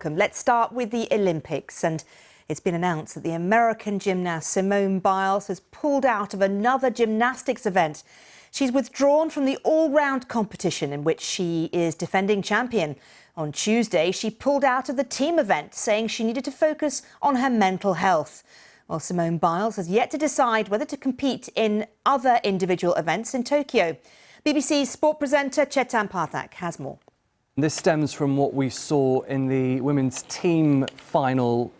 Let's start with the Olympics, and it's been announced that the American gymnast Simone Biles has pulled out of another gymnastics event. She's withdrawn from the all-round competition in which she is defending champion. On Tuesday, she pulled out of the team event, saying she needed to focus on her mental health. Well, Simone Biles has yet to decide whether to compete in other individual events in Tokyo. BBC's sport presenter Chetan Pathak has more. This stems from what we saw in the women's team final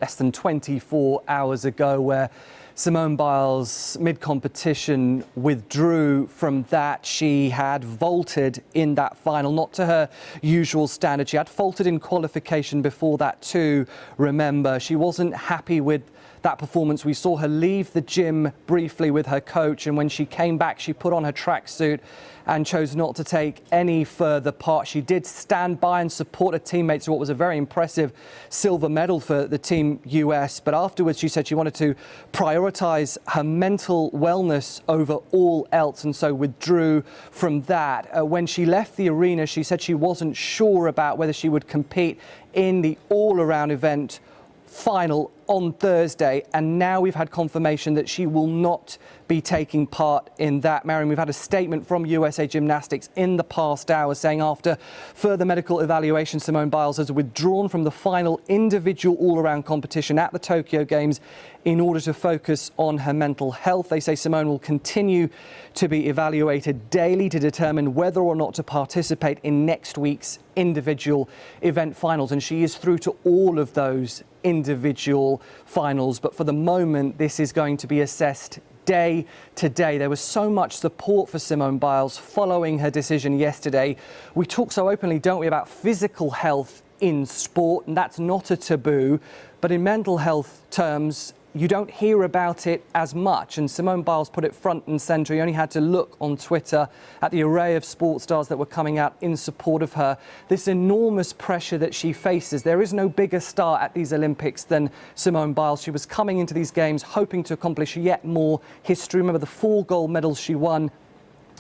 less than 24 hours ago, where Simone Biles, mid-competition, withdrew from that. She had vaulted in that final, not to her usual standard. She had faltered in qualification before that too, remember. She wasn't happy with that performance. We saw her leave the gym briefly with her coach, and when she came back, she put on her tracksuit and chose not to take any further part. She did stand by and support her teammates to what was a very impressive silver medal for the Team US. But afterwards, she said she wanted to prioritise her mental wellness over all else, and so withdrew from that. When she left the arena, she said she wasn't sure about whether she would compete in the all-around event final on Thursday, and now we've had confirmation that she will not be taking part in that. Marion, we've had a statement from USA Gymnastics in the past hour saying after further medical evaluation, Simone Biles has withdrawn from the final individual all-around competition at the Tokyo Games in order to focus on her mental health. They say Simone will continue to be evaluated daily to determine whether or not to participate in next week's individual event finals, and she is through to all of those individual finals. But for the moment, this is going to be assessed day to day. There was so much support for Simone Biles following her decision yesterday. We talk so openly, don't we, about physical health in sport, and that's not a taboo. But in mental health terms, you don't hear about it as much, and Simone Biles put it front and centre. You only had to look on Twitter at the array of sports stars that were coming out in support of her. This enormous pressure that she faces. There is no bigger star at these Olympics than Simone Biles. She was coming into these games hoping to accomplish yet more history. Remember the 4 gold medals she won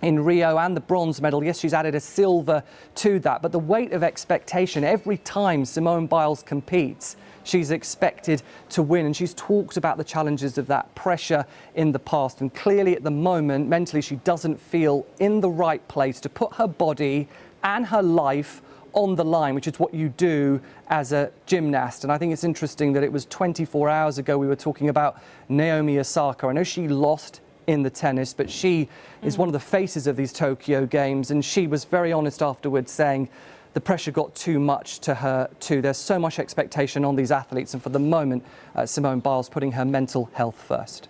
in Rio and the bronze medal. Yes, she's added a silver to that, but the weight of expectation every time Simone Biles competes, she's expected to win, and she's talked about the challenges of that pressure in the past, and clearly at the moment mentally she doesn't feel in the right place to put her body and her life on the line, which is what you do as a gymnast. And I think it's interesting that it was 24 hours ago we were talking about Naomi Osaka. I know she lost in the tennis, but she is one of the faces of these Tokyo Games, and she was very honest afterwards, saying the pressure got too much to her too. There's so much expectation on these athletes, and for the moment, Simone Biles putting her mental health first.